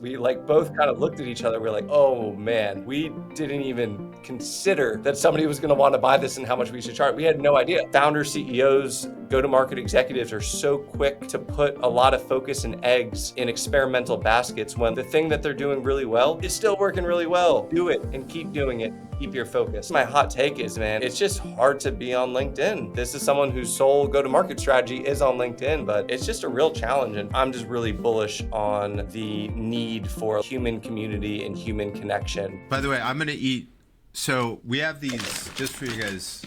We both kind of looked at each other. We're like, oh man, we didn't even consider that somebody was going to want to buy this and how much we should charge. We had no idea. Founders, CEOs, go-to-market executives are so quick to put a lot of focus and eggs in experimental baskets when the thing that they're doing really well is still working really well. Do it and keep doing it. Keep your focus. My hot take is, man, it's just hard to be on LinkedIn. This is someone whose sole go-to-market strategy is on LinkedIn, but it's just a real challenge. And I'm just really bullish on the need for human community and human connection. By the way, I'm going to eat. So we have these just for you guys.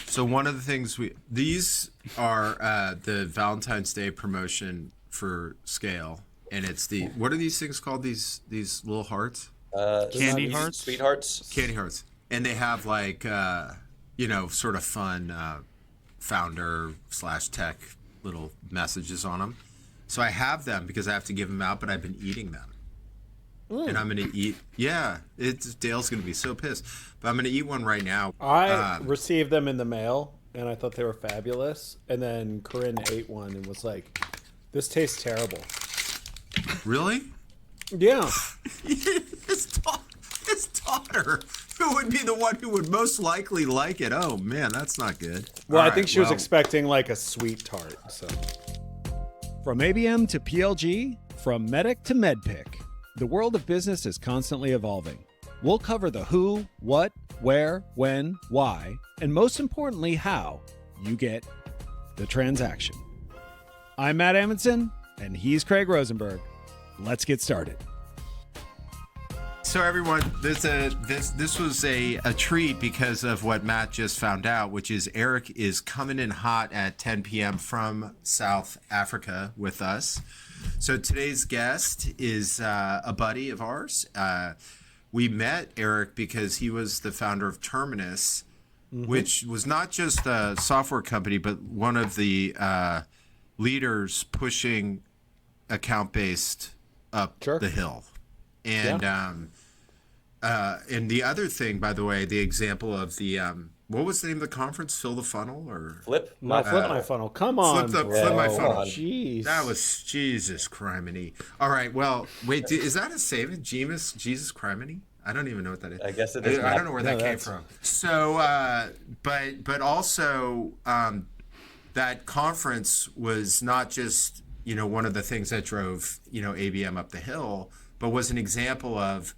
So one of the things these are the Valentine's Day promotion for Scale. And it's what are these things called? These little hearts? Candy hearts, sweethearts, candy hearts, and they have sort of fun founder / tech little messages on them. So I have them because I have to give them out, but I've been eating them, and I'm gonna eat. Yeah, Dale's gonna be so pissed, but I'm gonna eat one right now. I received them in the mail, and I thought they were fabulous. And then Corinne ate one and was like, "This tastes terrible." Really? Yeah. His daughter, who would be the one who would most likely like it. Oh man, that's not good. Well, I think she was expecting like a sweet tart. So, from ABM to PLG, from Medic to MedPick, the world of business is constantly evolving. We'll cover the who, what, where, when, why, and most importantly, how you get the transaction. I'm Matt Amundson, and he's Craig Rosenberg. Let's get started. So everyone, this was a treat because of what Matt just found out, which is Eric is coming in hot at 10 p.m. from South Africa with us. So today's guest is a buddy of ours. We met Eric because he was the founder of Terminus, which was not just a software company, but one of the leaders pushing account-based up the hill. And and the other thing, by the way, the example of the what was the name of the conference? Fill the funnel or flip my funnel. Come on, flip my funnel. Jeez, that was Jesus criminy. All right, well, wait, is that a saving? Jesus criminy? I don't even know what that is. I guess it is. I don't know where that came from. So, but also that conference was not just one of the things that drove ABM up the hill, but was an example of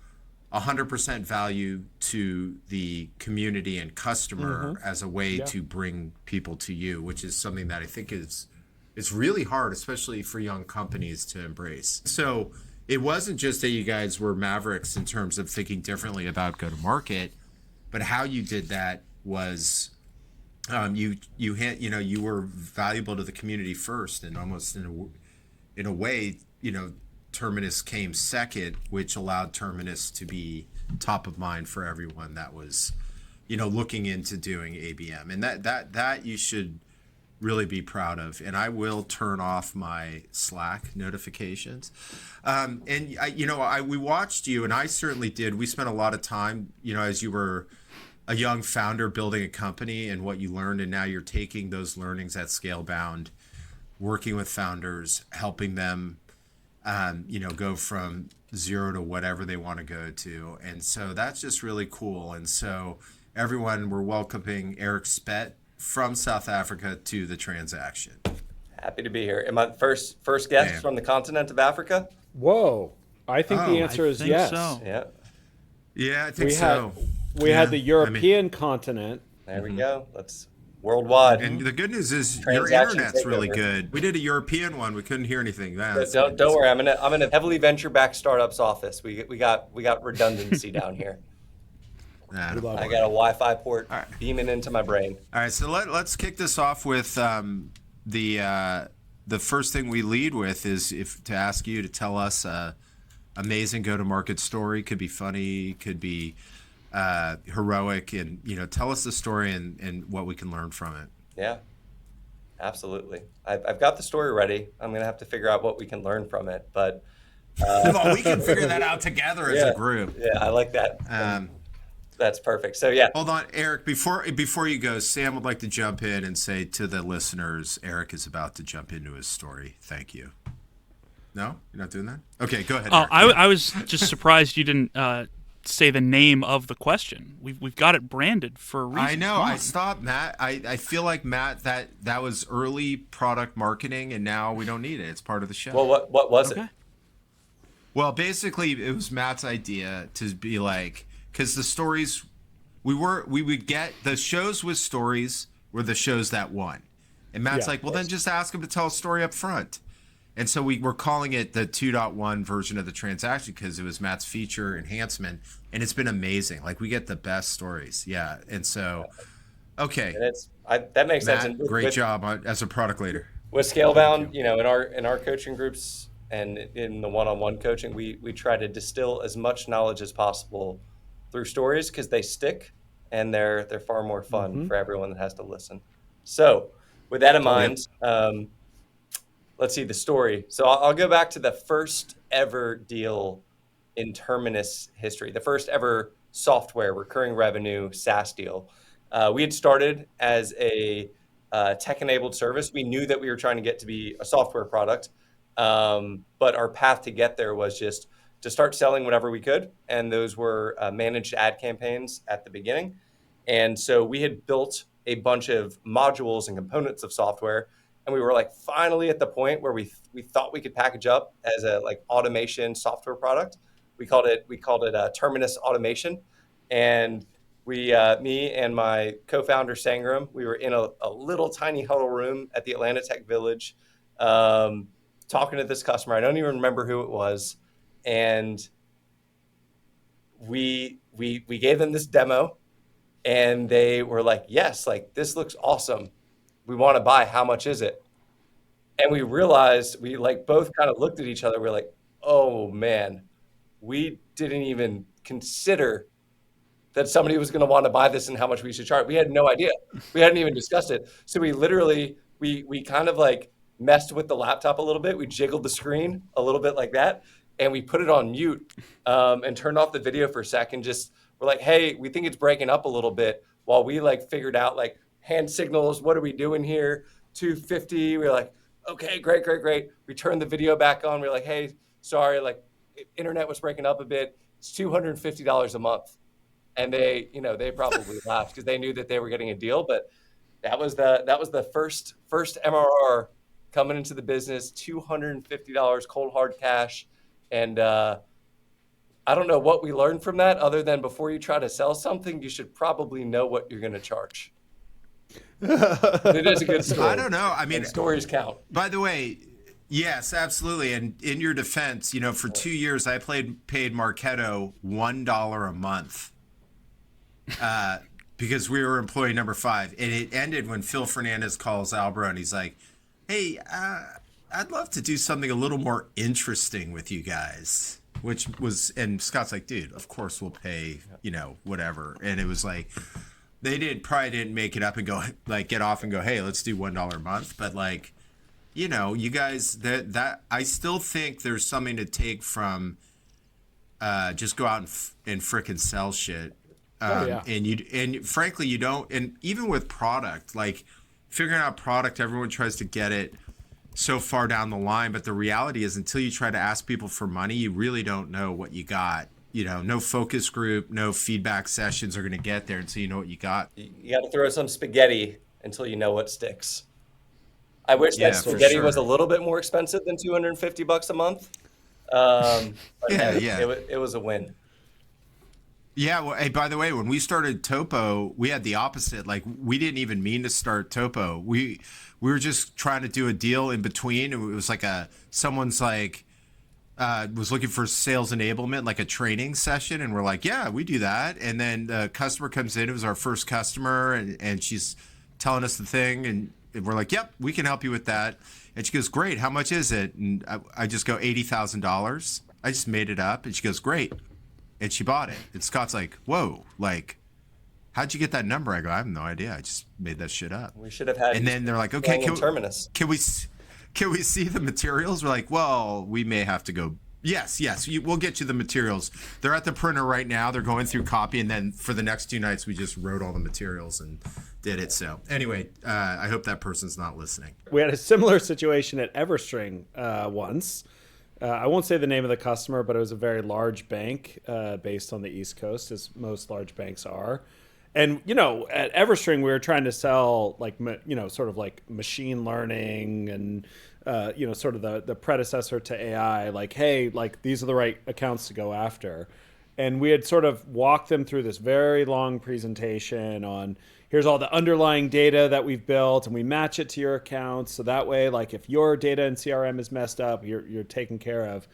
100% value to the community and customer as a way to bring people to you, which is something that I think it's really hard, especially for young companies to embrace. So it wasn't just that you guys were mavericks in terms of thinking differently about go-to-market, but how you did that was you were valuable to the community first, and almost in a way, Terminus came second, which allowed Terminus to be top of mind for everyone that was, looking into doing ABM. And that you should really be proud of. And I will turn off my Slack notifications. We watched you, and I certainly did. We spent a lot of time, as you were a young founder building a company and what you learned, and now you're taking those learnings at Scalebound, working with founders, helping them go from zero to whatever they want to go to. And so that's just really cool. And so everyone, we're welcoming Eric Spett from South Africa to the transaction. Happy to be here. Am I first guest from the continent of Africa? Whoa. I think the answer is yes. So. Yeah, I think so. We had the European continent. There we go. Let's worldwide. And the good news is your internet's really good. We did a European one. We couldn't hear anything. Don't worry. I'm in a heavily venture-backed startups office. We got redundancy down here. I got a Wi-Fi port beaming into my brain. All right, so let's kick this off with the first thing we lead with is to ask you to tell us a amazing go-to-market story. Could be funny, could be heroic, and tell us the story and what we can learn from it. Yeah, absolutely. I've got the story ready. I'm gonna have to figure out what we can learn from it, but well, we can figure that out together as a group. Yeah, I like that. That's perfect. So yeah. Hold on, Eric. Before you go, Sam would like to jump in and say to the listeners, Eric is about to jump into his story. Thank you. No, you're not doing that. Okay, go ahead. Oh, Eric. I was just surprised you didn't say the name of the question. We've got it branded for a reason. I know. Come I on. stopped, Matt. I feel like, Matt, that was early product marketing, and now we don't need it. It's part of the show. Well, what was Okay. it? Well, basically, it was Matt's idea to be like, because the stories we would get the shows with stories were the shows that won, and Matt's Yeah, like, well, then just ask him to tell a story up front. And so we were calling it the 2.1 version of the transaction because it was Matt's feature enhancement, and it's been amazing. Like we get the best stories, yeah. And so, okay, And that makes sense. Matt, And great job as a product leader. with Scalebound, in our coaching groups and in the one-on-one coaching, we try to distill as much knowledge as possible through stories because they stick and they're far more fun for everyone that has to listen. So with that in mind, let's see the story. So I'll go back to the first ever deal in Terminus history, the first ever software recurring revenue SaaS deal. We had started as a tech-enabled service. We knew that we were trying to get to be a software product, but our path to get there was just to start selling whatever we could, and those were managed ad campaigns at the beginning. And so we had built a bunch of modules and components of software, and we were like finally at the point where we thought we could package up as a like automation software product. We called it Terminus Automation, and me and my co-founder Sangram, we were in a little tiny huddle room at the Atlanta Tech Village, talking to this customer. I don't even remember who it was, and we gave them this demo, and they were like, "Yes, like this looks awesome. We want to buy. How much is it?" And we realized we like both kind of looked at each other. We're like, "Oh man, we didn't even consider that somebody was going to want to buy this and how much we should charge." We had no idea. We hadn't even discussed it. So we literally, we kind of like messed with the laptop a little bit. We jiggled the screen a little bit like that. And we put it on mute and turned off the video for a second. Just we're like, "Hey, we think it's breaking up a little bit," while we like figured out like hand signals. What are we doing here? 250. We're like, "Okay, great. We turned the video back on. We're like, "Hey, sorry, like internet was breaking up a bit. It's $250 a month." And they probably laughed because they knew that they were getting a deal. But that was the first MRR coming into the business, $250 cold hard cash. And I don't know what we learned from that other than before you try to sell something, you should probably know what you're going to charge. It is a good story. I don't know. I mean, and stories count. By the way, yes, absolutely. And in your defense, for 2 years, I paid Marketo $1 a month because we were employee number 5. And it ended when Phil Fernandez calls Albro and he's like, "Hey, I'd love to do something a little more interesting with you guys." And Scott's like, "Dude, of course we'll pay, whatever." And it was like, they probably didn't make it up and go like get off and go, "Hey, let's do $1 a month." But like, you guys, that I still think there's something to take from just go out and frickin' sell shit. And frankly, you don't. And even with product, like figuring out product, everyone tries to get it so far down the line, but the reality is until you try to ask people for money, you really don't know what you got. No focus group, no feedback sessions are going to get there until you know what you got. You got to throw some spaghetti until you know what sticks. I wish Yeah, that for spaghetti sure. was a little bit more expensive than $250 a month. But Yeah. It was a win. Yeah. Well, hey, by the way, when we started Topo, we had the opposite. Like, we didn't even mean to start Topo. We were just trying to do a deal in between. It was like someone's like was looking for sales enablement, like a training session, and we're like, "Yeah, we do that." And then the customer comes in. It was our first customer, and she's telling us the thing, and we're like, "Yep, we can help you with that." And she goes, "Great. How much is it?" And I just go, $80,000. I just made it up, and she goes, "Great." And she bought it. And Scott's like, "Whoa, like, how'd you get that number?" I go, "I have no idea. I just made that shit up." We should have had. And then they're like, "Okay, Terminus. Can we see the materials?" We're like, "Well, we may have to go." Yes, we'll get you the materials. They're at the printer right now. They're going through copy, and then for the next 2 nights, we just wrote all the materials and did it. So anyway, I hope that person's not listening. We had a similar situation at Everstring once. I won't say the name of the customer, but it was a very large bank based on the East Coast, as most large banks are. And, at Everstring, we were trying to sell sort of like machine learning and, sort of the predecessor to AI, like, hey, like these are the right accounts to go after. And we had sort of walked them through this very long presentation on here's all the underlying data that we've built, and we match it to your accounts. So that way, like if your data in CRM is messed up, you're taken care of.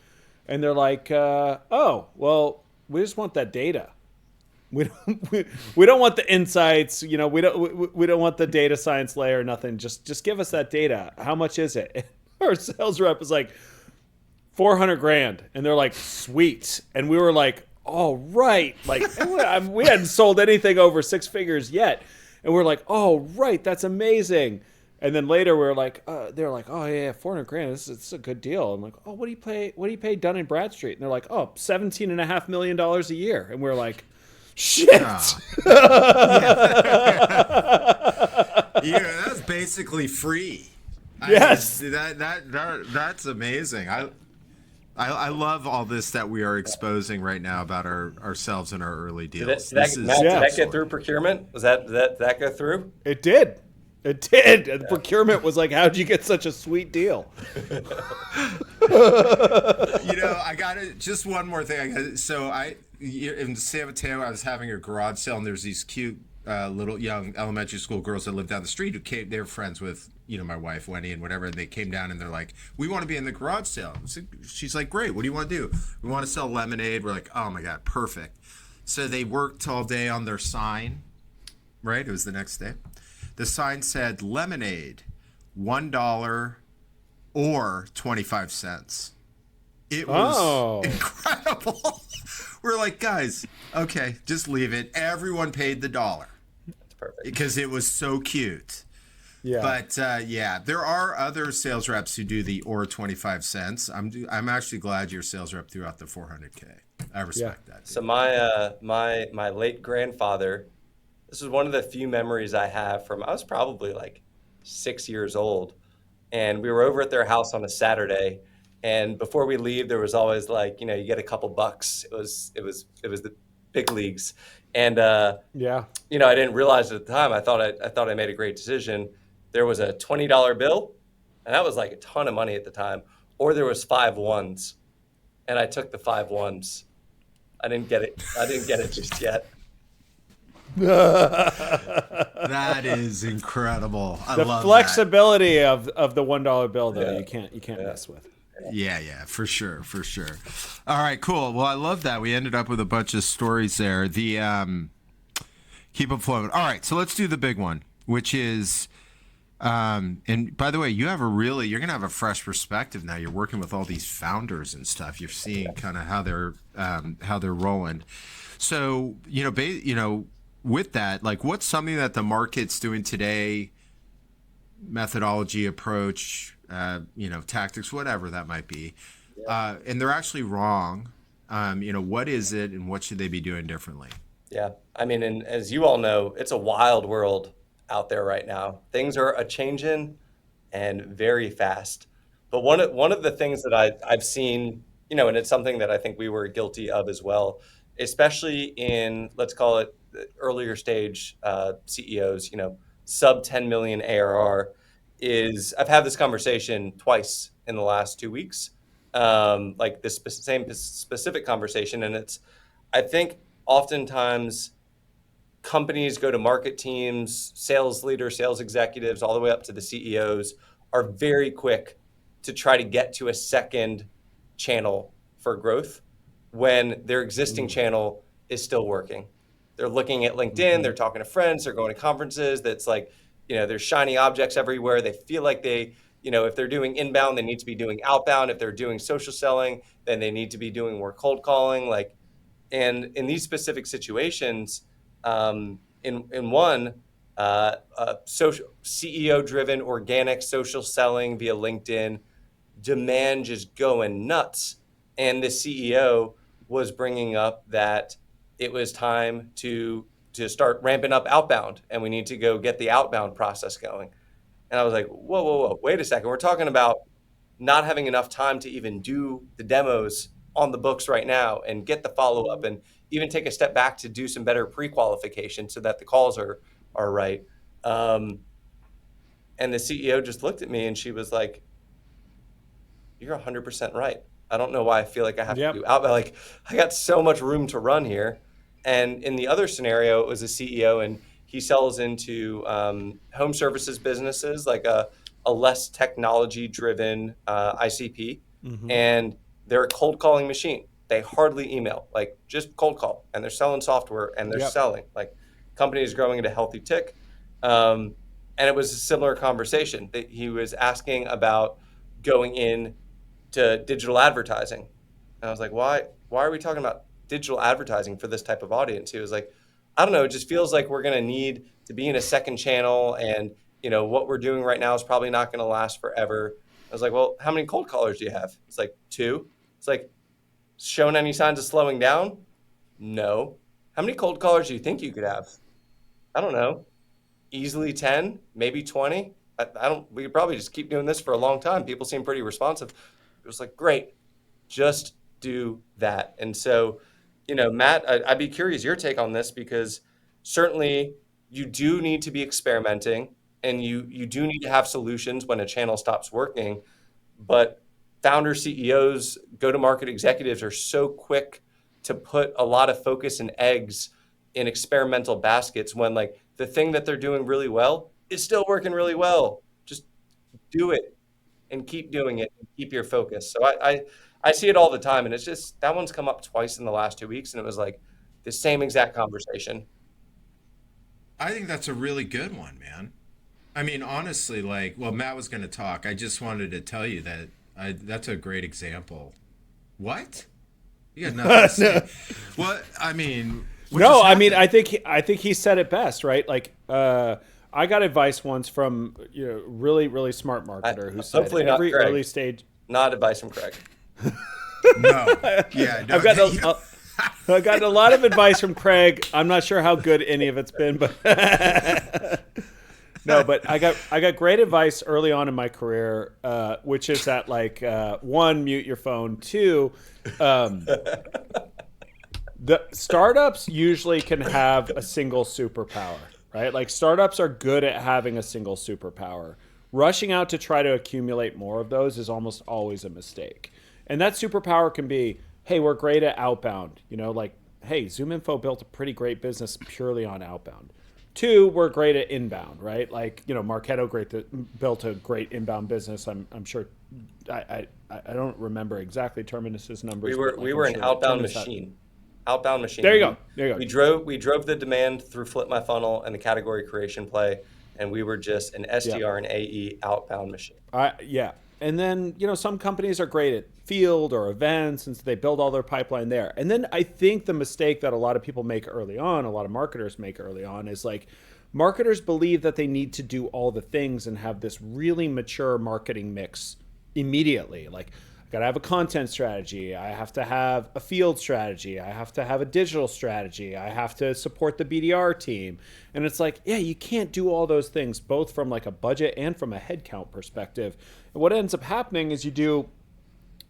And they're like, oh, well, we just want that data. We don't want the insights. We don't want the data science layer. Nothing. Just give us that data. How much is it? Our sales rep was like $400,000, and they're like, sweet. And we were like, all right, like we hadn't sold anything over 6 figures yet, and we're like, oh right, that's amazing. And then later we were like, they're like, oh yeah, $400,000. This is a good deal. I'm like, oh, what do you pay? What do you pay Dun and Bradstreet? And they're like, oh, $17.5 million a year. And we're like, shit. That's basically free. Yes. That's amazing. I love all this that we are exposing right now about ourselves and our early deals. Did that get through procurement? Did that go through? It did. It did. And procurement was like, how'd you get such a sweet deal? I got it. Just one more thing. In San Mateo, I was having a garage sale, and there's these cute little young elementary school girls that live down the street who came. They were friends with my wife Wendy and whatever. And they came down and they're like, we want to be in the garage sale. She's like, great. What do you want to do? We want to sell lemonade. We're like, oh my god, perfect. So they worked all day on their sign. Right, it was the next day. The sign said lemonade, $1 or 25 cents. It was incredible. We're like, guys, okay, just leave it. Everyone paid the $1. That's perfect. Because it was so cute. Yeah. But there are other sales reps who do the or 25 cents. I'm actually glad your sales rep threw out the $400K. I respect that. So my late grandfather, this is one of the few memories I have from, I was probably like 6 years old, and we were over at their house on a Saturday, and before we leave, there was always like, you get a couple bucks. It was the big leagues. And I didn't realize at the time. I thought I made a great decision. There was a $20 bill, and that was like a ton of money at the time. Or there was 5 ones, and I took the 5 ones. I didn't get it just yet. That is incredible. I love the flexibility of the $1 bill, though, you can't mess with. Yeah, for sure. All right, cool. Well, I love that. We ended up with a bunch of stories there. The keep them flowing. All right, so let's do the big one, which is, and by the way, you're going to have a fresh perspective now. You're working with all these founders and stuff. You're seeing kind of how they're rolling. So, with that, like, what's something that the market's doing today, methodology, approach, tactics, whatever that might be, and they're actually wrong. What is it, and what should they be doing differently? Yeah, I mean, and as you all know, it's a wild world out there right now. Things are a-changing and very fast. But one of the things that I've seen, and it's something that I think we were guilty of as well, especially in, let's call it, earlier stage CEOs, sub 10 million ARR, is I've had this conversation twice in the last 2 weeks, like this same specific conversation. And it's, I think oftentimes companies, go-to-market teams, sales leaders, sales executives, all the way up to the CEOs are very quick to try to get to a second channel for growth when their existing channel is still working. They're looking at LinkedIn, they're talking to friends, they're going to conferences. That's like, there's shiny objects everywhere. They feel like they, if they're doing inbound, they need to be doing outbound. If they're doing social selling, then they need to be doing more cold calling. And in these specific situations, in one, social CEO-driven organic social selling via LinkedIn, demand just going nuts. And the CEO was bringing up that it was time to start ramping up outbound, and we need to go get the outbound process going. And I was like, whoa, wait a second. We're talking about not having enough time to even do the demos on the books right now and get the follow-up and even take a step back to do some better pre-qualification so that the calls are right. And the CEO just looked at me and she was like, "You're 100% right. I don't know why I feel like I have to do outbound. Like, I got so much room to run here." And in the other scenario, it was a CEO and he sells into home services businesses, like a less technology driven ICP. And they're a cold calling machine. They hardly email, like just cold call, and they're selling software and they're selling. Like, company is growing at a healthy tick. And it was a similar conversation that he was asking about going in to digital advertising. And I was like, why are we talking about digital advertising for this type of audience? He was like, I don't know, it just feels like we're going to need to be in a second channel, and what we're doing right now is probably not going to last forever. I was like, well, how many cold callers do you have? It's like 2. It's like, shown any signs of slowing down? No. How many cold callers do you think you could have? I don't know. Easily 10, maybe 20. We could probably just keep doing this for a long time. People seem pretty responsive. It was like, great, just do that. And so, Matt, I'd be curious your take on this, because certainly you do need to be experimenting and you do need to have solutions when a channel stops working. But founder CEOs, go-to-market executives are so quick to put a lot of focus and eggs in experimental baskets when, like, the thing that they're doing really well is still working really well. Just do it and keep doing it and keep your focus. So I see it all the time, and it's just, that one's come up twice in the last 2 weeks, and it was like the same exact conversation. I think that's a really good one, man. I mean, honestly, Matt was going to talk. I just wanted to tell you that that's a great example. What? You got nothing to say. Well, I mean, I think he said it best, right? Like, I got advice once from really, really smart marketer who said hopefully not every Craig. early stage. Not advice from Craig. No. Yeah. No, I've gotten a lot of advice from Craig. I'm not sure how good any of it's been, but no. But I got great advice early on in my career, which is that, like, 1, mute your phone. 2, the startups usually can have a single superpower, right? Like, startups are good at having a single superpower. Rushing out to try to accumulate more of those is almost always a mistake. And that superpower can be, hey, we're great at outbound. Like, hey, ZoomInfo built a pretty great business purely on outbound. 2, we're great at inbound, right? Like, Marketo built a great inbound business. I'm sure. I don't remember exactly Terminus's numbers. We were an outbound machine. Outbound machine. There you go. We drove the demand through Flip My Funnel and the category creation play, and we were just an SDR and AE outbound machine. Yeah. And then, some companies are great at field or events, and so they build all their pipeline there. And then I think the mistake that a lot of people make early on, a lot of marketers make early on, is like, marketers believe that they need to do all the things and have this really mature marketing mix immediately. Like, I got to have a content strategy. I have to have a field strategy. I have to have a digital strategy. I have to support the BDR team. And it's like, yeah, you can't do all those things, both from like a budget and from a headcount perspective. And what ends up happening is you do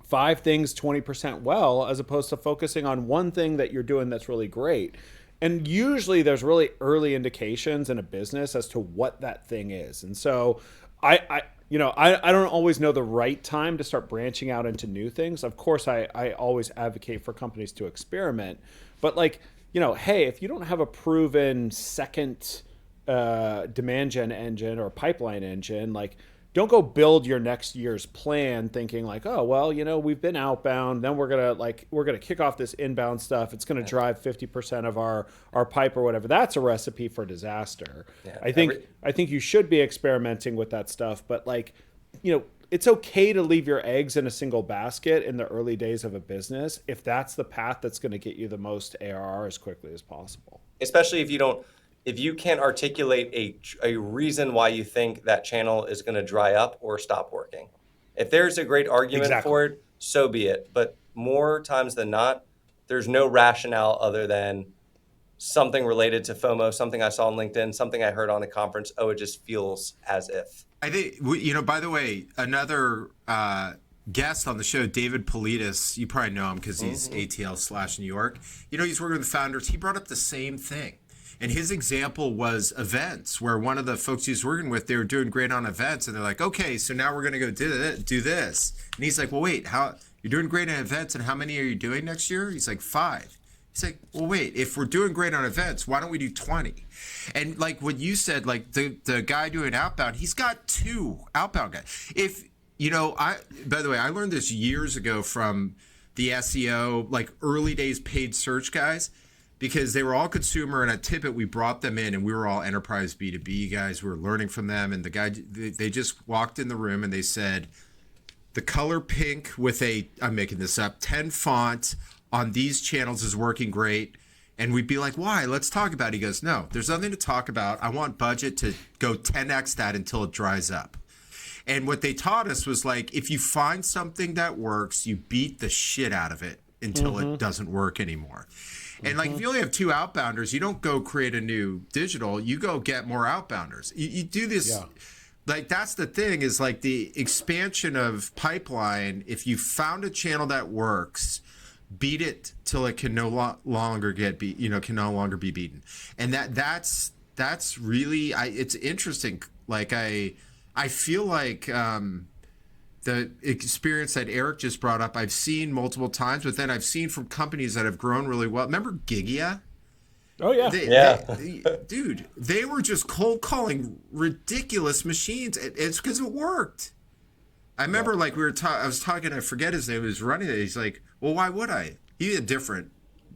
5 things 20% well, as opposed to focusing on one thing that you're doing that's really great. And usually there's really early indications in a business as to what that thing is. And so I don't always know the right time to start branching out into new things. Of course, I always advocate for companies to experiment. But, like, hey, if you don't have a proven second demand gen engine or pipeline engine, like, don't go build your next year's plan thinking like, oh, well, we've been outbound, then we're gonna kick off this inbound stuff. It's gonna drive 50% of our pipe or whatever. That's a recipe for disaster. Yeah, I think you should be experimenting with that stuff, but, like, it's okay to leave your eggs in a single basket in the early days of a business if that's the path that's going to get you the most ARR as quickly as possible. Especially if you can't articulate a reason why you think that channel is going to dry up or stop working. If there's a great argument for it, so be it. But more times than not, there's no rationale other than something related to FOMO, something I saw on LinkedIn, something I heard on a conference. Oh, it just feels as if. I think, by the way, another guest on the show, David Politis, you probably know him because he's ATL / New York. He's working with the founders. He brought up the same thing. And his example was events, where one of the folks he's working with, they were doing great on events. And they're like, okay, so now we're going to go do this. And he's like, well, wait, you're doing great on events, and how many are you doing next year? He's like, 5. He's like, well, wait, if we're doing great on events, why don't we do 20? And like what you said, like the guy doing outbound, he's got 2 outbound guys. By the way, I learned this years ago from the SEO, like early days paid search guys, because they were all consumer, and at Tippett, we brought them in, and we were all enterprise B2B guys. We were learning from them, and the guy, they just walked in the room and they said, the color pink with I'm making this up, 10 font on these channels is working great. And we'd be like, why? Let's talk about it. He goes, no, there's nothing to talk about. I want budget to go 10x that until it dries up. And what they taught us was like, if you find something that works, you beat the shit out of it until it doesn't work anymore. And like, if you only have 2 outbounders, you don't go create a new digital, you go get more outbounders. You do this. Yeah. Like, that's the thing, is like the expansion of pipeline. If you found a channel that works, beat it till it can no longer can no longer be beaten. And that's really, it's interesting. Like I feel like the experience that Eric just brought up, I've seen multiple times, but then I've seen from companies that have grown really well. Remember Gigia? Oh yeah. Dude, they were just cold calling ridiculous machines. It's because it worked. I remember like I was talking, I forget his name, he was running it. He's like, well, why would I? He had a different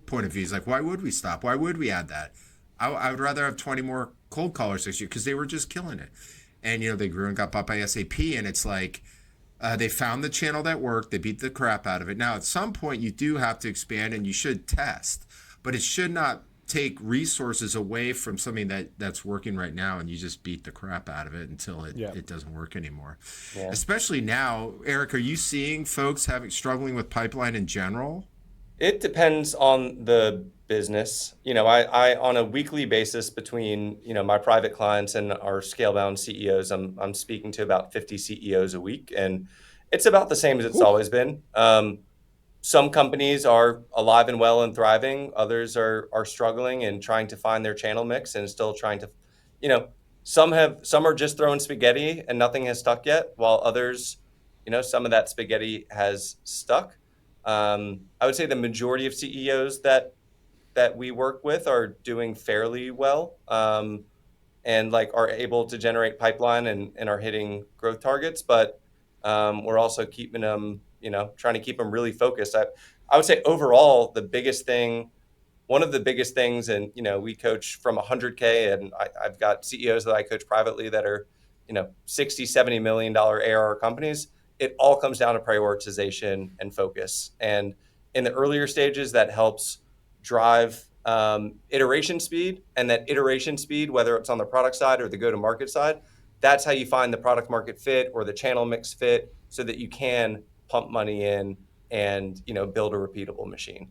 point of view. He's like, why would we stop? Why would we add that? I would rather have 20 more cold callers this year, because they were just killing it. And, they grew and got bought by SAP, and it's like, they found the channel that worked. They beat the crap out of it. Now, at some point, you do have to expand, and you should test, but it should not take resources away from something that's working right now, and you just beat the crap out of it until it doesn't work anymore. Yeah. Especially now, Eric, are you seeing folks struggling with pipeline in general? It depends on the business. I on a weekly basis between, my private clients and our Scalebound CEOs, I'm speaking to about 50 CEOs a week, and it's about the same as it's always been. Some companies are alive and well and thriving. Others are struggling and trying to find their channel mix and still trying to, some are just throwing spaghetti and nothing has stuck yet, while others, some of that spaghetti has stuck. I would say the majority of CEOs that we work with are doing fairly well, and like are able to generate pipeline and are hitting growth targets, but we're also keeping them, trying to keep them really focused. I would say overall, one of the biggest things, and, we coach from 100K, and I've got CEOs that I coach privately that are, $60, $70 million ARR companies. It all comes down to prioritization and focus. And in the earlier stages, that helps drive iteration speed. And that iteration speed, whether it's on the product side or the go-to-market side, that's how you find the product market fit or the channel mix fit, so that you can pump money in and, build a repeatable machine.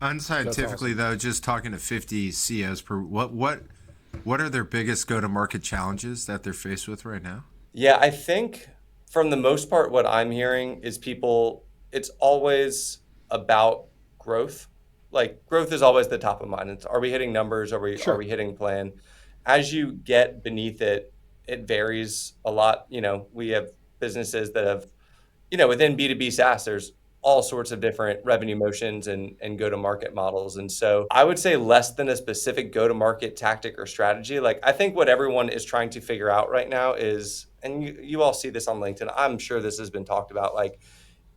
Unscientifically, though, just talking to 50 CEOs what are their biggest go-to-market challenges that they're faced with right now? Yeah, I think from the most part, what I'm hearing is it's always about growth. Like, growth is always the top of mind. Are we hitting numbers? Are we hitting plan? As you get beneath it, it varies a lot. We have businesses that have, within B2B SaaS, there's all sorts of different revenue motions and go-to-market models. And so I would say less than a specific go-to-market tactic or strategy. Like, I think what everyone is trying to figure out right now is, and you all see this on LinkedIn, I'm sure this has been talked about, like,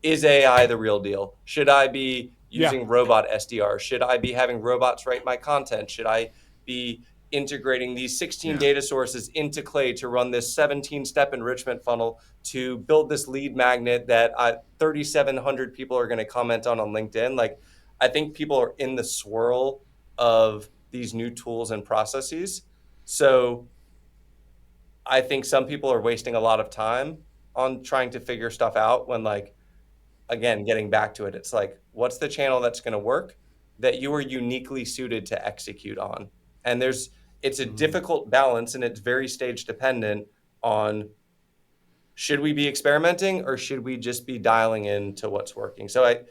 is AI the real deal? Should I be using robot SDR? Should I be having robots write my content? Should I be integrating these 16 data sources into Clay to run this 17-step enrichment funnel to build this lead magnet that 3,700 people are going to comment on LinkedIn? Like, I think people are in the swirl of these new tools and processes. So I think some people are wasting a lot of time on trying to figure stuff out when, like, again, getting back to it, it's like, what's the channel that's going to work? that you are uniquely suited to execute on. And it's a difficult balance, and it's very stage dependent on, should we be experimenting or should we just be dialing into what's working? So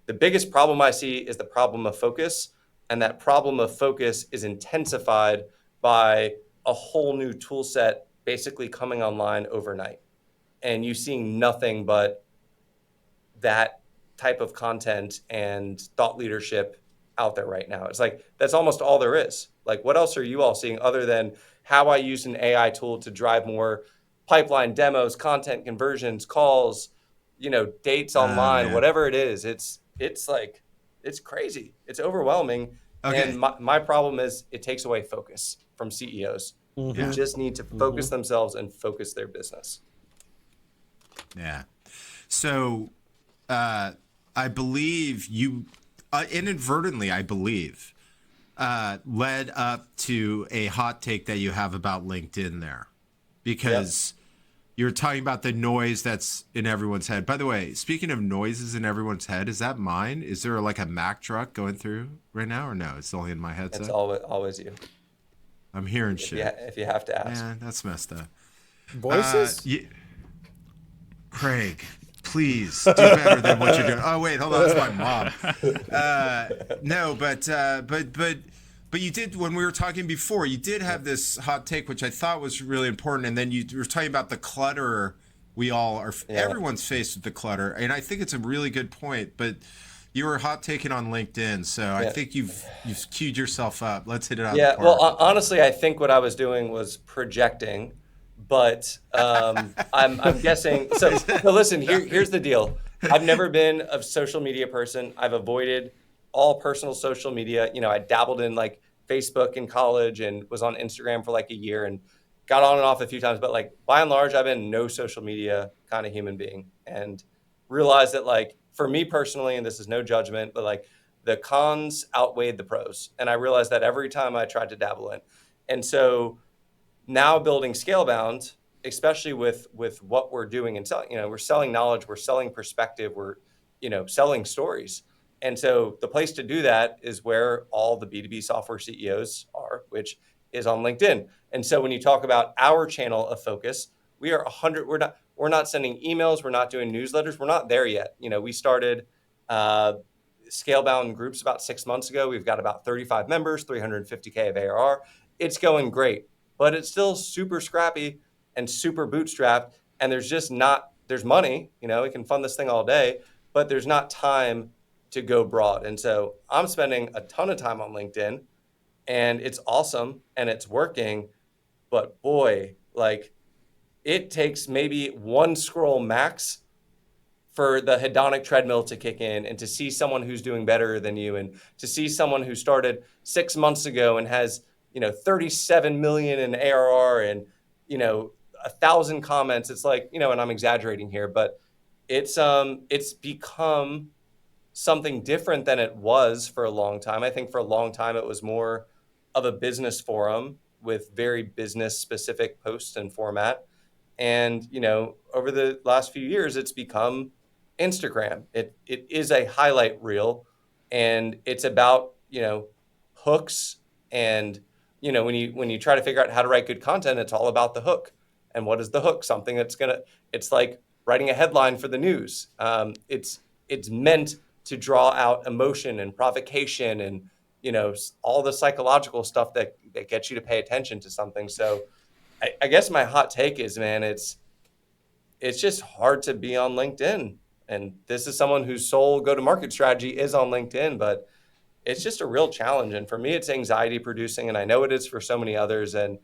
the biggest problem I see is the problem of focus, and that problem of focus is intensified by a whole new tool set basically coming online overnight. And you seeing nothing but that type of content and thought leadership out there right now. It's like, that's almost all there is. Like, what else are you all seeing other than how I use an AI tool to drive more pipeline demos, content conversions, calls, dates online, whatever it is. It's like, it's crazy. It's overwhelming. Okay. And my problem is it takes away focus from CEOs who just need to focus themselves and focus their business. Yeah. So I believe you inadvertently, led up to a hot take that you have about LinkedIn there, because you're talking about the noise that's in everyone's head. By the way, speaking of noises in everyone's head, is that mine? Is there like a Mack truck going through right now, or no? It's only in my headset. It's always you. I'm hearing shit. If you have to ask. Man, that's messed up. Voices? Craig, please do better than what you're doing. Oh wait, hold on, that's my mom. No, but you did, when we were talking before, you did have this hot take, which I thought was really important, and then you were talking about the clutter. We all are. Everyone's faced with the clutter, and I think it's a really good point. But you were hot taking on LinkedIn, so I think you've queued yourself up. Let's hit it out. Yeah, well, honestly, I think what I was doing was projecting. But I'm guessing. So listen, here's the deal. I've never been a social media person. I've avoided all personal social media. I dabbled in like Facebook in college and was on Instagram for like a year and got on and off a few times. But like by and large, I've been no social media kind of human being, and realized that like for me personally, and this is no judgment, but like the cons outweighed the pros. And I realized that every time I tried to dabble in. And so now building Scalebound, especially with what we're doing and selling, we're selling knowledge, we're selling perspective, we're, selling stories. And so the place to do that is where all the B2B software CEOs are, which is on LinkedIn. And so when you talk about our channel of focus, we are 100, we're not sending emails, we're not doing newsletters, we're not there yet. We started Scalebound groups about 6 months ago. We've got about 35 members, 350K of ARR. It's going great, but it's still super scrappy and super bootstrapped. And there's money, we can fund this thing all day, but there's not time to go broad. And so I'm spending a ton of time on LinkedIn, and it's awesome and it's working, but boy, like it takes maybe one scroll max for the hedonic treadmill to kick in and to see someone who's doing better than you, and to see someone who started 6 months ago and has 37 million in ARR and 1,000 comments. It's like, and I'm exaggerating here, but it's become something different than it was for a long time. I think for a long time it was more of a business forum with very business specific posts and format. And over the last few years, it's become Instagram. It is a highlight reel, and it's about hooks. And when you try to figure out how to write good content, it's all about the hook. And what is the hook? Something it's like writing a headline for the news. It's meant to draw out emotion and provocation and all the psychological stuff that gets you to pay attention to something. So I guess my hot take is, man, it's just hard to be on LinkedIn. And this is someone whose sole go-to-market strategy is on LinkedIn, but it's just a real challenge. And for me, it's anxiety producing, and I know it is for so many others. And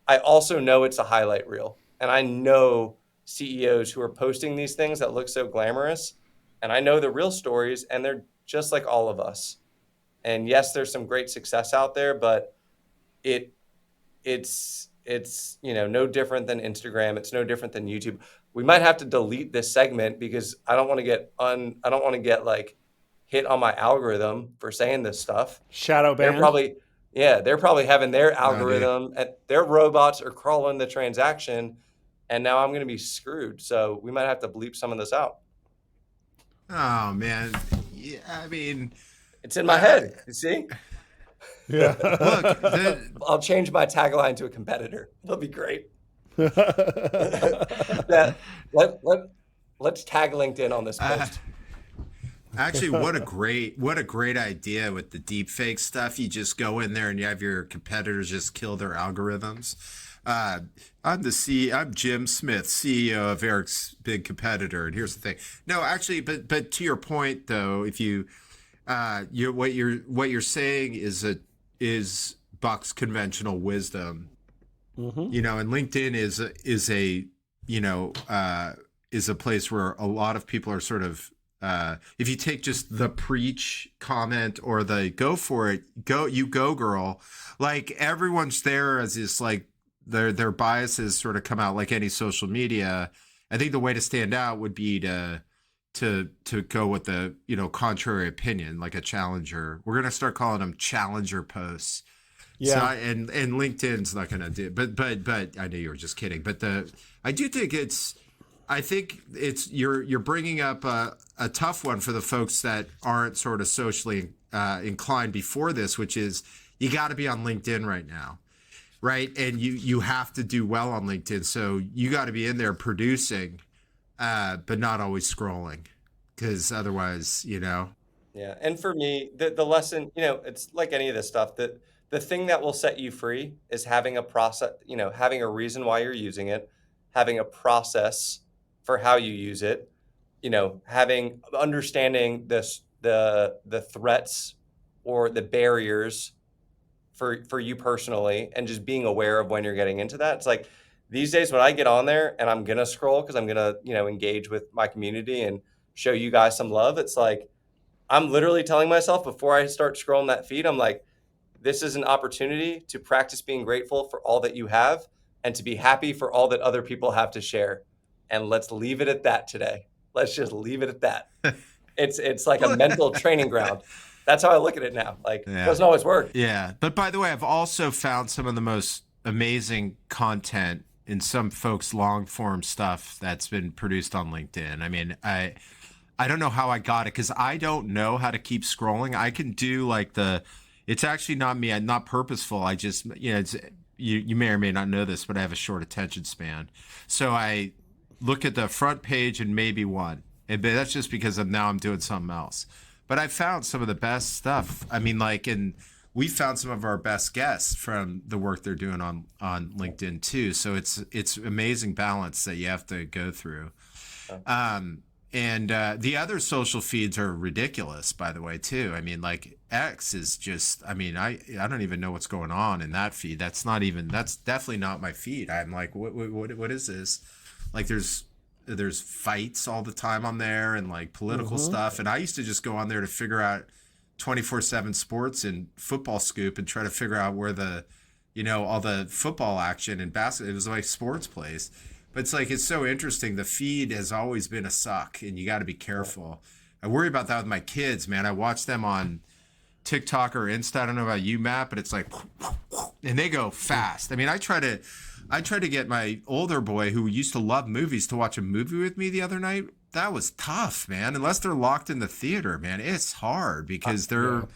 I also know it's a highlight reel, and I know CEOs who are posting these things that look so glamorous, and I know the real stories, and they're just like all of us. And yes, there's some great success out there, but it's no different than Instagram. It's no different than YouTube. We might have to delete this segment because I don't want to get like hit on my algorithm for saying this stuff. Shadow ban. They're probably having their algorithm and their robots are crawling the transaction, and now I'm going to be screwed. So we might have to bleep some of this out. Oh man. Yeah, I mean, It's in my head. You see? Yeah. Look, I'll change my tagline to a competitor. It'll be great. That let's tag LinkedIn on this post. actually, what a great idea with the deep fake stuff. You just go in there and you have your competitors just kill their algorithms. I'm Jim Smith, CEO of Eric's big competitor, and here's the thing. No, actually, but to your point though, if you what you're saying is Buck's conventional wisdom. You know, and LinkedIn is a place where a lot of people are sort of if you take just the preach comment or the go for it, go girl, like everyone's there as this like their biases sort of come out like any social media. I think the way to stand out would be to go with the, you know, contrary opinion, like a challenger. We're gonna start calling them challenger posts. Yeah. So and LinkedIn's not gonna do, but I know you were just kidding. But I do think you're bringing up a tough one for the folks that aren't sort of socially inclined before this, which is you got to be on LinkedIn right now, right? And you have to do well on LinkedIn, so you got to be in there producing, but not always scrolling, because otherwise, you know. Yeah, and for me, the lesson, you know, it's like any of this stuff, that the thing that will set you free is having a process, you know, having a reason why you're using it, having a process for how you use it, you know, understanding the threats or the barriers for you personally, and just being aware of when you're getting into that. It's like these days when I get on there and I'm gonna scroll because I'm gonna, you know, engage with my community and show you guys some love, it's like I'm literally telling myself before I start scrolling that feed, I'm like, this is an opportunity to practice being grateful for all that you have and to be happy for all that other people have to share. And let's leave it at that today. Let's just leave it at that. It's like a mental training ground. That's how I look at it now. Like, it doesn't always work. Yeah. But by the way, I've also found some of the most amazing content in some folks' long form stuff that's been produced on LinkedIn. I mean, I don't know how I got it, because I don't know how to keep scrolling. I can do like it's actually not me. I'm not purposeful. I just, you know, you may or may not know this, but I have a short attention span. So I look at the front page and maybe one. But that's just because I'm doing something else. But I found some of the best stuff. I mean, like, and we found some of our best guests from the work they're doing on LinkedIn too. So it's amazing balance that you have to go through. And the other social feeds are ridiculous, by the way, too. I mean, like X is just, I mean, I don't even know what's going on in that feed. That's definitely not my feed. I'm like, what is this? Like there's fights all the time on there and like political stuff. And I used to just go on there to figure out 24/7 sports and football scoop and try to figure out where all the football action and basketball, it was like sports plays. But it's like, it's so interesting. The feed has always been a suck, and you got to be careful. I worry about that with my kids, man. I watch them on TikTok or Insta. I don't know about you, Matt, but it's like, and they go fast. I mean, I try to get my older boy, who used to love movies, to watch a movie with me the other night. That was tough, man. Unless they're locked in the theater, man, it's hard because they're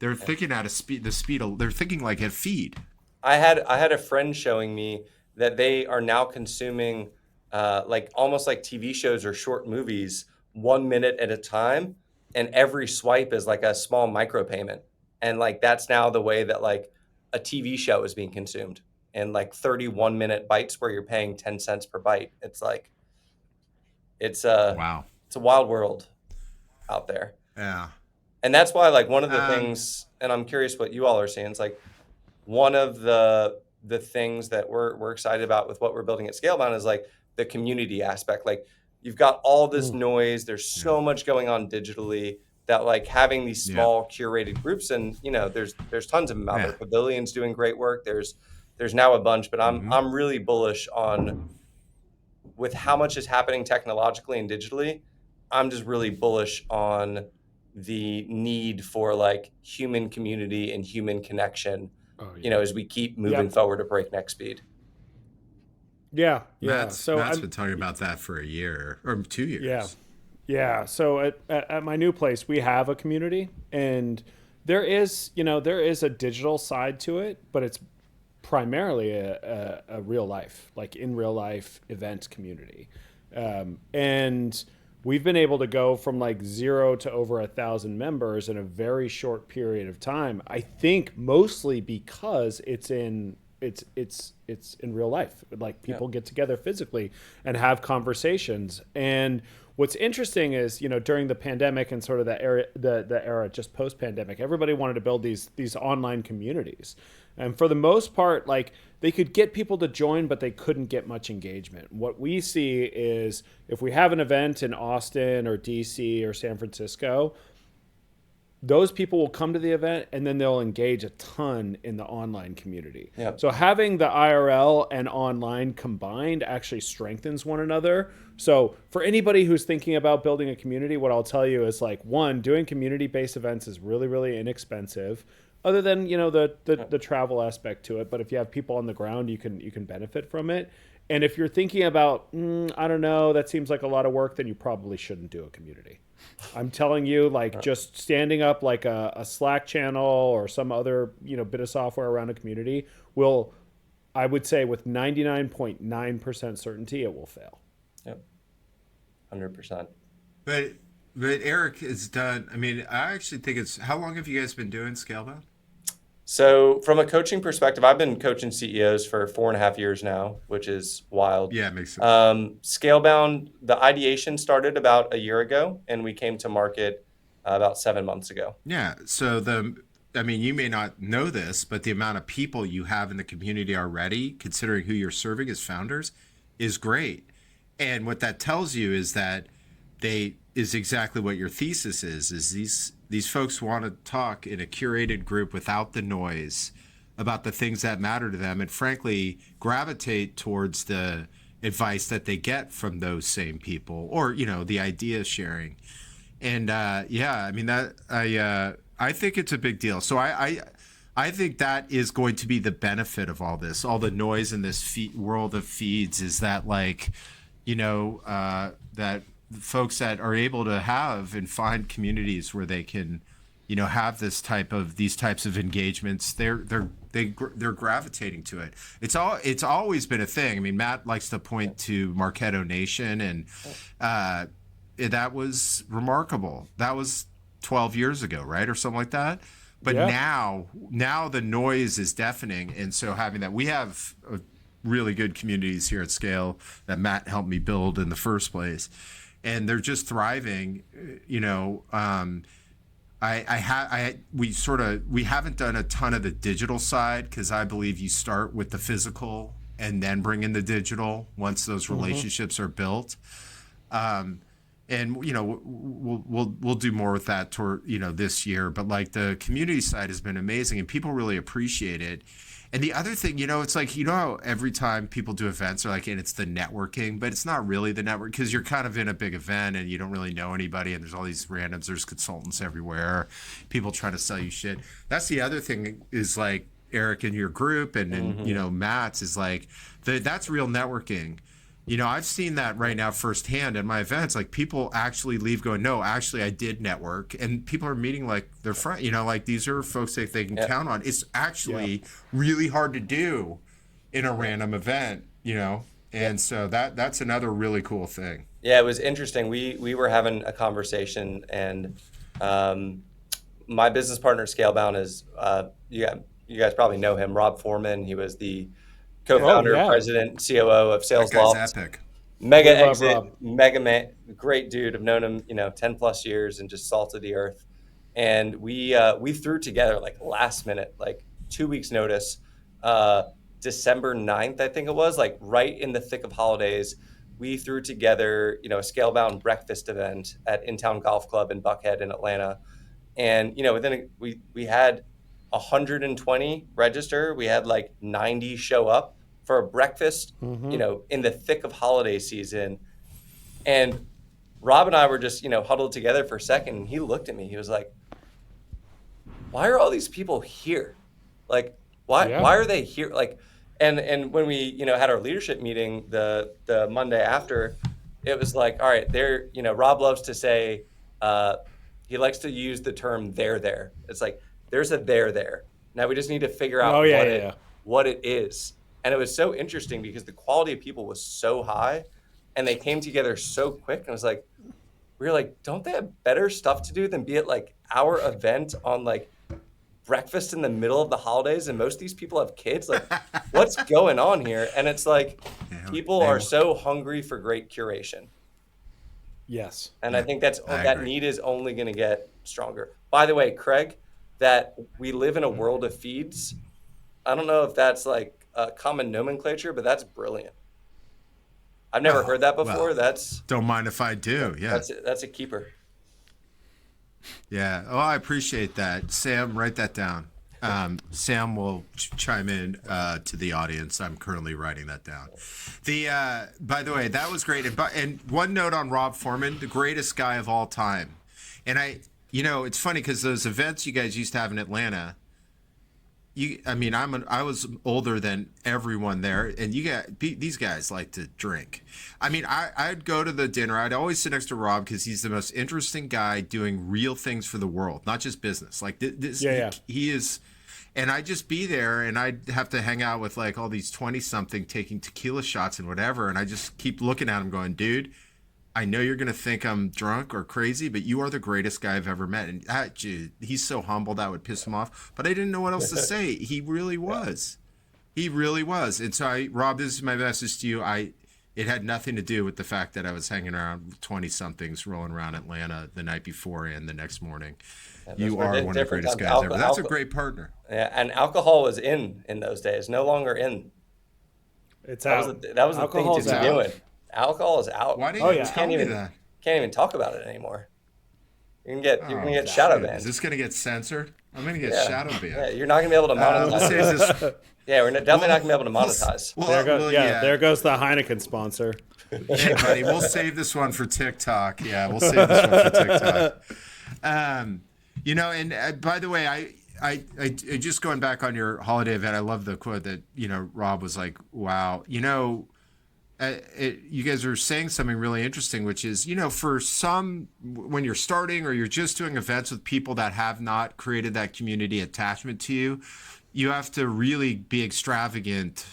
thinking at they're thinking like a feed. I had a friend showing me that they are now consuming like almost like TV shows or short movies 1 minute at a time, and every swipe is like a small micropayment, and like that's now the way that like a TV show is being consumed, and like 31-minute bites where you're paying 10 cents per bite. It's like it's a wild world out there. Yeah. And that's why, like, one of the things, and I'm curious what you all are seeing, it's like one of the things that we're excited about with what we're building at Scalebound is like the community aspect. Like, you've got all this noise, there's so much going on digitally, that like having these small curated groups, and you know, there's tons of them out there. Pavilion's doing great work. There's now a bunch, but I'm really bullish on, with how much is happening technologically and digitally, I'm just really bullish on the need for like human community and human connection, you know, as we keep moving forward at breakneck speed. Yeah. Matt's been talking about that for a year or 2 years. Yeah. So at my new place, we have a community, and there is a digital side to it, but it's primarily a real life, like in real life event community. And we've been able to go from like 0 to over 1,000 members in a very short period of time. I think mostly because it's in real life. Like people get together physically and have conversations. And what's interesting is, during the pandemic and sort of the era just post pandemic, everybody wanted to build these online communities. And for the most part, like they could get people to join, but they couldn't get much engagement. What we see is if we have an event in Austin or DC or San Francisco, those people will come to the event and then they'll engage a ton in the online community. Yep. So having the IRL and online combined actually strengthens one another. So for anybody who's thinking about building a community, what I'll tell you is like, one, doing community-based events is really, really inexpensive, other than, the travel aspect to it. But if you have people on the ground, you can benefit from it. And if you're thinking about, I don't know, that seems like a lot of work, then you probably shouldn't do a community. I'm telling you, like just standing up like a Slack channel or some other, bit of software around a community will, I would say with 99.9% certainty, it will fail. Yep. 100%. But Eric has done, I actually think how long have you guys been doing Scalebound? So from a coaching perspective, I've been coaching CEOs for 4.5 years now, which is wild. Yeah, it makes sense. Scalebound, the ideation started about a year ago, and we came to market about 7 months ago. Yeah. So you may not know this, but the amount of people you have in the community already, considering who you're serving as founders, is great. And what that tells you is that is exactly what your thesis is these folks want to talk in a curated group without the noise about the things that matter to them, and frankly gravitate towards the advice that they get from those same people, or the idea sharing. And I think it's a big deal. So I think that is going to be the benefit of all this, all the noise in this world of feeds, is that that folks that are able to have and find communities where they can, have these types of engagements, they're gravitating to it. It's always been a thing. Matt likes to point to Marketo Nation, and that was remarkable. That was 12 years ago, right, or something like that. But now the noise is deafening, and so having that, we have really good communities here at Scale that Matt helped me build in the first place, and they're just thriving. We haven't done a ton of the digital side, because I believe you start with the physical and then bring in the digital once those relationships are built. And we'll do more with that this year. But like the community side has been amazing, and people really appreciate it. And the other thing, it's like, how every time people do events are like, and it's the networking, but it's not really the network, because you're kind of in a big event and you don't really know anybody, and there's all these randoms, there's consultants everywhere, people trying to sell you shit. That's the other thing, is like Eric in your group and Matt's, is like, that's real networking. I've seen that right now firsthand at my events. Like people actually leave going, no, actually I did network, and people are meeting like their friend. Like these are folks that they can count on. It's actually really hard to do in a random event, and so that's another really cool thing. Yeah, it was interesting. We were having a conversation, and my business partner at Scalebound is you guys probably know him, Rob Foreman. He was the Co-Founder, President, COO of Sales Loft. That guy's epic. Mega exit, mega man, great dude. I've known him, 10 plus years, and just salt of the earth. And we threw together like last minute, like 2 weeks notice, December 9th, I think it was, like right in the thick of holidays. We threw together, a Scalebound breakfast event at In-Town Golf Club in Buckhead in Atlanta. And, we had 120 register. We had like 90 show up for a breakfast, in the thick of holiday season. And Rob and I were just, huddled together for a second. And he looked at me. He was like, why are all these people here? Like, why are they here? Like, and when we, had our leadership meeting the Monday after, it was like, all right, there, Rob loves to say, he likes to use the term there. It's like, there's a there. Now we just need to figure out what it is. And it was so interesting because the quality of people was so high and they came together so quick. And I was like, we were like, don't they have better stuff to do than be at like our event on like breakfast in the middle of the holidays? And most of these people have kids. Like, what's going on here? And it's like, people are so hungry for great curation. Yes. And I think that need is only going to get stronger. By the way, Craig, that we live in a world of feeds. I don't know if that's like a common nomenclature, but that's brilliant. I've never heard that before. Well, don't mind if I do. Yeah. That's a keeper. Yeah. Oh, I appreciate that. Sam, write that down. Sam will chime in to the audience. I'm currently writing that down. By the way, that was great. And one note on Rob Foreman, the greatest guy of all time. And it's funny because those events you guys used to have in Atlanta, I was older than everyone there, and these guys like to drink. I'd go to the dinner. I'd always sit next to Rob because he's the most interesting guy doing real things for the world, not just business. Like this, he is. And I'd just be there, and I'd have to hang out with like all these 20-something taking tequila shots and whatever, and I just keep looking at him, going, "Dude, I know you're gonna think I'm drunk or crazy, but you are the greatest guy I've ever met." And he's so humble that would piss him off. But I didn't know what else to say. He really was. He really was. And so, Rob, this is my message to you. It had nothing to do with the fact that I was hanging around with 20-somethings rolling around Atlanta the night before and the next morning. You are one of the greatest guys ever. That's a great partner. Yeah, and alcohol was in those days. No longer in. It's out. That was the thing to be doing. Alcohol is out. Why didn't you tell me that? Can't even talk about it anymore. You're gonna get shadow banned. Is this gonna get censored? I'm gonna get shadow banned. Yeah, you're not gonna be able to monetize. Yeah, we're definitely not gonna be able to monetize. There goes the Heineken sponsor. Hey, buddy, we'll save this one for TikTok. Yeah, we'll save this one for TikTok. And by the way, I just going back on your holiday event, I love the quote that Rob was like, "Wow, you guys are saying something really interesting, which is, for some, when you're starting or you're just doing events with people that have not created that community attachment to you, you have to really be extravagant.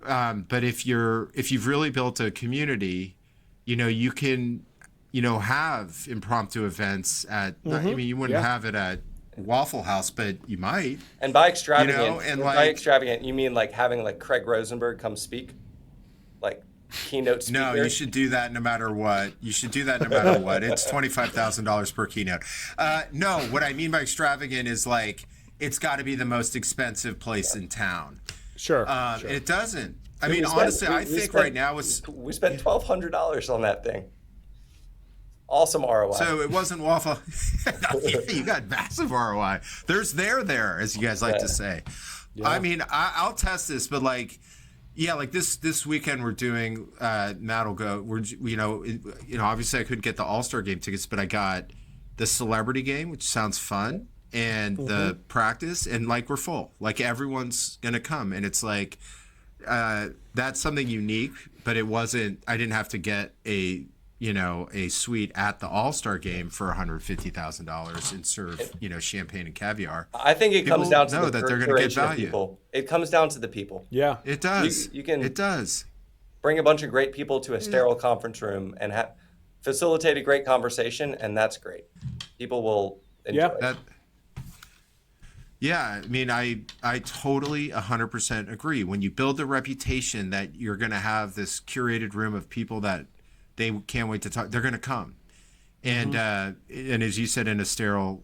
But if you've really built a community, you can, have impromptu events at, you wouldn't have it at Waffle House, but you might. And by extravagant, you mean like having like Craig Rosenberg come speak? Like keynote speaker? No, you should do that no matter what. It's $25,000 per keynote. No, what I mean by extravagant is like, it's got to be the most expensive place in town. Sure. It doesn't. Honestly, I think right now we spent $1,200 on that thing. Awesome ROI. So it wasn't Waffle. You got massive ROI. There's there, as you guys like to say. Yeah. I'll test this, but like this weekend we're doing. Matt will go. Obviously I couldn't get the All-Star game tickets, but I got the celebrity game, which sounds fun, and the practice, and like we're full. Like everyone's gonna come, and it's like that's something unique. But it wasn't. I didn't have to get a suite at the All-Star game for $150,000 and serve, champagne and caviar. I think it comes down to know that they're going to get value. People. It comes down to the people. Yeah, it does. It does. Bring a bunch of great people to a sterile conference room and facilitate a great conversation, and that's great. People will enjoy it. I totally 100% agree. When you build a reputation that you're going to have this curated room of people that they can't wait to talk. They're going to come, and and as you said, in a sterile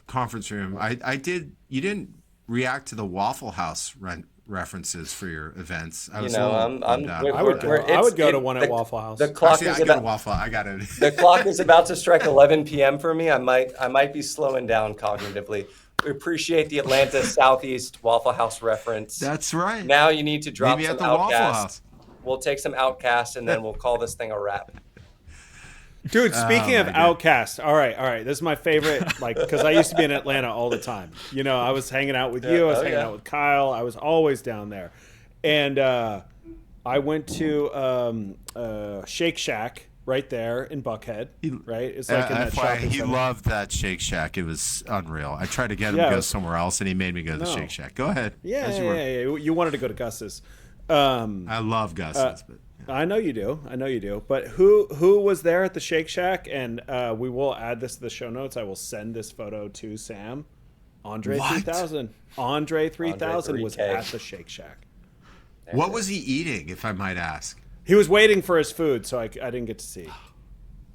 conference room, You didn't react to the Waffle House references for your events. I was I would go to one at Waffle House. The clock Actually, is I about go to Waffle. I got it. The clock is about to strike 11 p.m. for me. I might be slowing down cognitively. We appreciate the Atlanta Southeast Waffle House reference. That's right. Now you need to drop Maybe some at the Waffle Outcast. House. We'll take some Outcast, and then we'll call this thing a wrap. Dude, speaking of Outcast, all right. This is my favorite, because I used to be in Atlanta all the time. I was hanging out with you. I was hanging out with Kyle. I was always down there. And I went to Shake Shack right there in Buckhead. Right, it's like in that shopping he center. loved that Shake Shack. It was unreal. I tried to get him Yeah, to it go was- somewhere else, and he made me go to the No. Shake Shack. Go ahead. Yeah, As you were. yeah. You wanted to go to Gus's. I love Gus's, but I know you do. But who was there at the Shake Shack? And we will add this to the show notes. I will send this photo to Sam. Andre What? 3000. Andre 3000 was 3K. at the Shake Shack. what was he eating, if I might ask? He was waiting for his food, so I didn't get to see.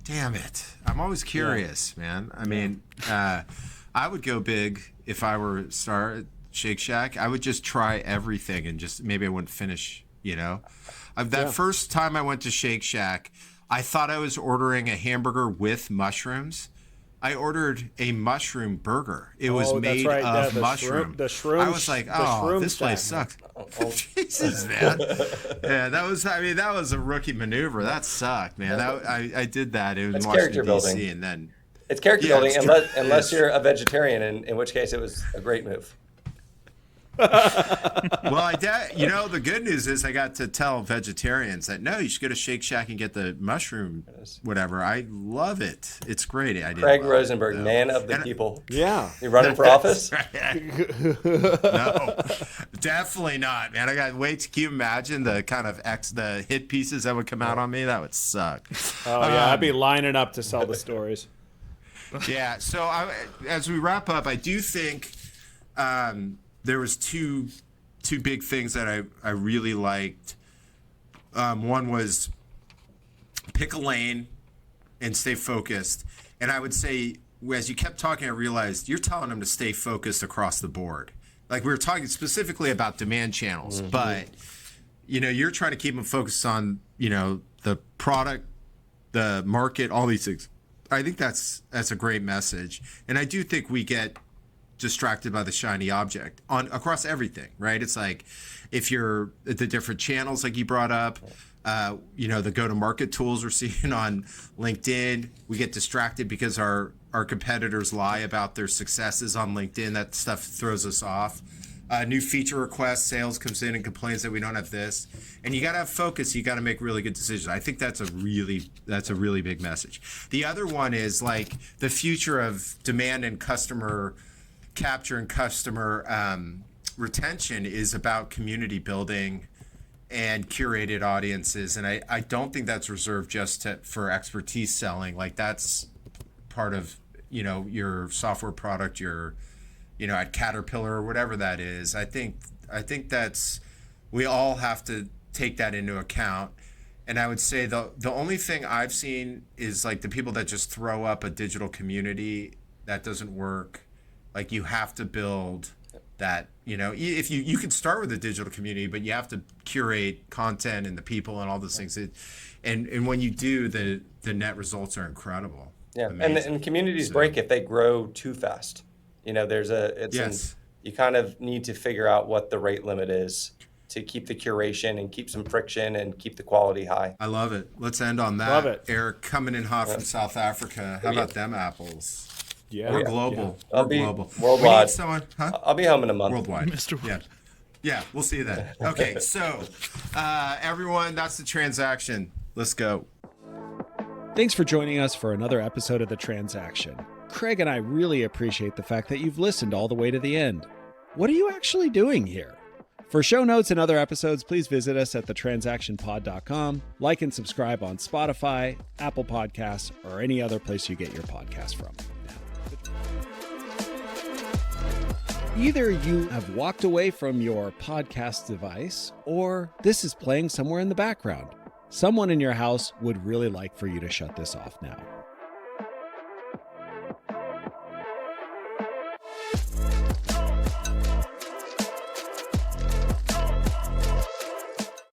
Damn it. I'm always curious, man. I mean, I would go big if I were a star at Shake Shack. I would just try everything and just maybe I wouldn't finish, you know? That first time I went to Shake Shack, I thought I was ordering a hamburger with mushrooms. I ordered a mushroom burger. It was Oh, that's made right. Yeah, of the mushroom. shroom- I was like, the oh, shroom this place stack. sucks. Jesus, man. Yeah, that was a rookie maneuver. That sucked, man. I did that in That's Washington, character building. D.C. and then It's character Yeah, building, it's unless you're a vegetarian, in which case it was a great move. well, the good news is I got to tell vegetarians that no, you should go to Shake Shack and get the mushroom, whatever. I love it. It's great. I didn't Craig love Rosenberg, it, though. man of the And- people. Yeah. You running for office? No, definitely not, man. I got wait. Can you imagine the kind of the hit pieces that would come out on me? That would suck. Oh yeah, I'd be lining up to sell the stories. Yeah. So as we wrap up, I do think there was two big things that I really liked. One was pick a lane and stay focused. And I would say, as you kept talking, I realized you're telling them to stay focused across the board. Like we were talking specifically about demand channels, but you're trying to keep them focused on the product, the market, all these things. I think that's a great message, and I do think we get distracted by the shiny object across everything, right? It's like if you're at the different channels, like you brought up, the go-to-market tools we're seeing on LinkedIn, we get distracted because our competitors lie about their successes on LinkedIn. That stuff throws us off. New feature requests, sales comes in and complains that we don't have this, and you got to have focus. You got to make really good decisions. I think that's a really big message. The other one is like the future of demand and customer capture and customer retention is about community building and curated audiences, and I don't think that's reserved just for expertise selling. Like that's part of your software product, your at Caterpillar or whatever that is. I think that's we all have to take that into account. And I would say the only thing I've seen is like the people that just throw up a digital community. That doesn't work. Like you have to build that, if you can start with a digital community, but you have to curate content and the people and all those things. And when you do, the net results are incredible. Yeah, Amazing. and communities break if they grow too fast. Yes. You kind of need to figure out what the rate limit is to keep the curation and keep some friction and keep the quality high. I love it. Let's end on that. Love it. Eric, coming in hot from South Africa. How about them apples? Yeah. We're yeah. global. I'll We're be global. worldwide. We need someone, huh? I'll be home in a month. Worldwide. Mr. Yeah. Yeah, we'll see you then. Okay, so everyone, that's the transaction. Let's go. Thanks for joining us for another episode of The Transaction. Craig and I really appreciate the fact that you've listened all the way to the end. What are you actually doing here? For show notes and other episodes, please visit us at thetransactionpod.com. Like and subscribe on Spotify, Apple Podcasts, or any other place you get your podcast from. Either you have walked away from your podcast device, or this is playing somewhere in the background. Someone in your house would really like for you to shut this off now.